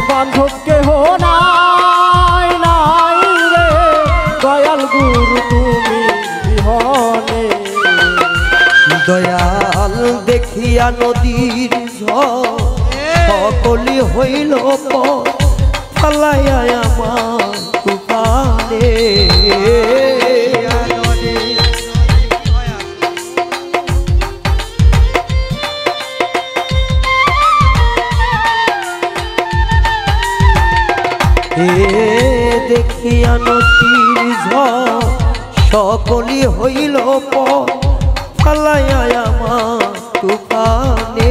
বান্ধব কেহ নাই নাই রে দয়াল গুরু তুমি বিহনে। দয়াল দেখিয়া নদীর ঝড় সকলি হইল ফালাইয়া আমার তুফানে। দেখিয়া নদীর ঝড় সকলি হইল ফালাইয়া আমার তুফানে।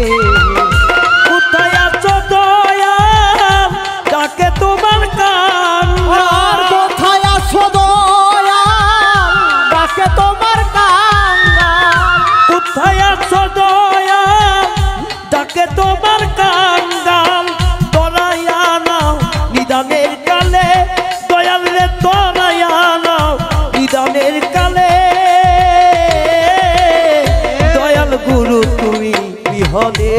কোথায় আছো দয়াল ডাকে তোমার কান্নার, কোথায় আছো দয়াল ডাকে তোমার কান্নার, কোথায় আছো দয়াল ডাকে তোমার কান্নার। তরাইয়া নাও নিদানের কালে দয়াল রে, তরাইয়া নাও নিদানের কালে। দয়াল গুরু তুমি বিহনে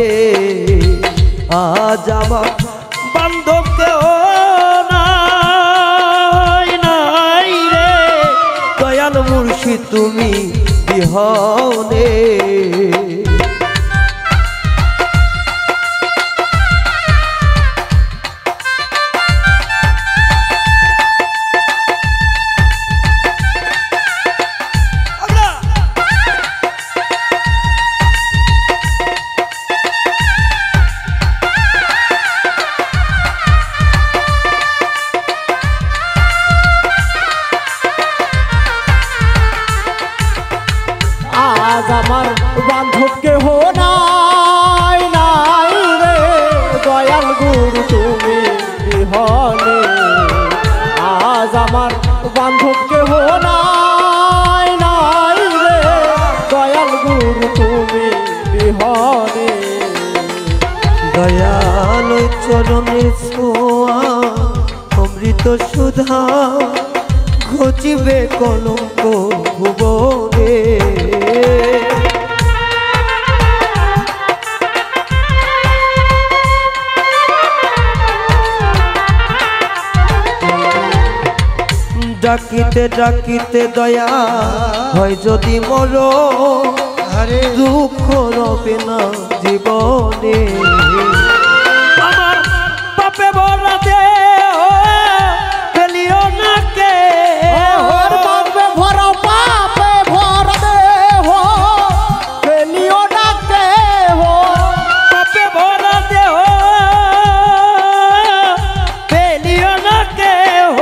আজ আমার বান্ধব কেহ নাই নাই রে দয়াল মুর্শিদ তুমি বিহনে। আজ আমার বান্ধব কেহ নাই নাই রে দয়াল গুরু তুমি বিহনে। আজ আমার বান্ধব কেহ নাই নাই রে দয়াল গুরু তুমি বিহনে। দয়াল চরণের ছোঁয়া অমৃত সুধা ঘচিবে কলঙ্ক ভুবনে। ডাকিতে ডাকিতে দয়া হয় যদি মর, দুঃখ রবে না জীবনে। আমার পাপে ভরা দেহ ফেলিও না কে, পাপে ভরা দেহ ফেলিও না কেহ, পাপে ভরা দেহ ফেলিও না কেহ।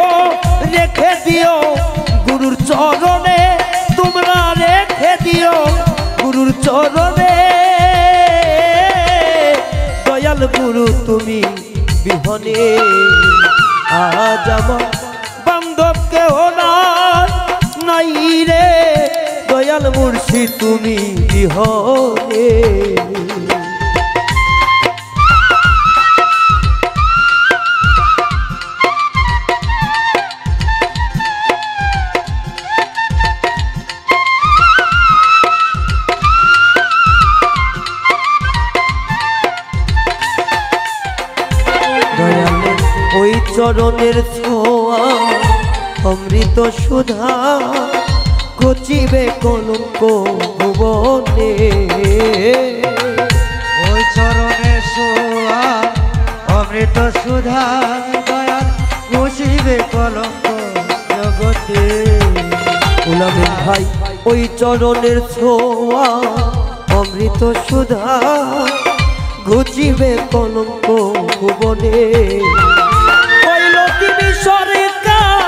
রেখে দিও গুরুর চরণে, তোমরা রেখে দিও গুরুর চরণে। দয়াল গুরু তুমি বিহনে আজ আমার বান্ধব কেহ নাই রে দয়াল মুর্শিদ তুমি বিহনে। ওই চরণের ছোঁয়া অমৃত সুধা ঘচিবে কলঙ্ক ভুবনে। ওই চরণের ছোঁয়া অমৃত সুধা দয়াল ঘচিবে কলঙ্ক জগতে। উলামের ভাই ওই চরণের ছোঁয়া অমৃত সুধা ঘচিবে কলঙ্ক ভুবনে। হইল তিনি সরকার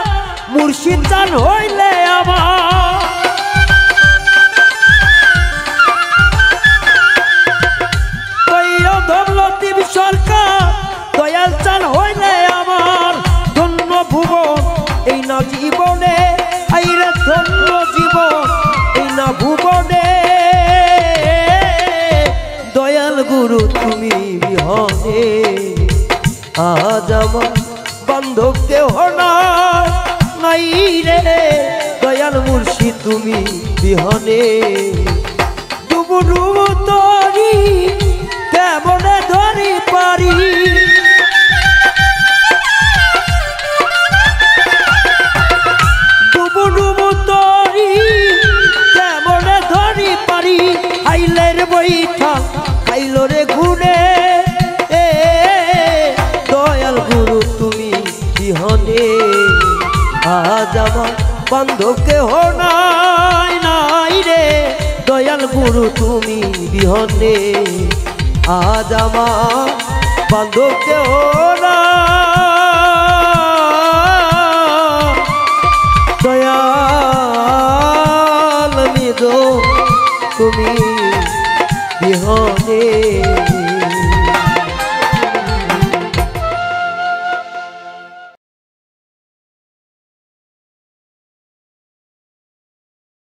মুর্শিদ চান হইলে আমার, ধরল তিনি সরকার দয়াল চান হইলে আমার। ধন্য ভুবন এই না জীবনে, আইরে ধন্য জীবন এই না ভুবনে। দয়াল গুরু তুমি বিহনে আজ আমার বান্ধব কেহ নাই রে দয়াল মুর্শিদ তুমি বিহনে। ডুবু ডুবু তরি কেমনে ধরি পারি, আজ আমার বান্ধব কেহ নাই নাই রে দয়াল গুরু তুমি বিহনে আজ আমার বান্ধব কেহ নাই দয়াল নিজ তুমি বিহনে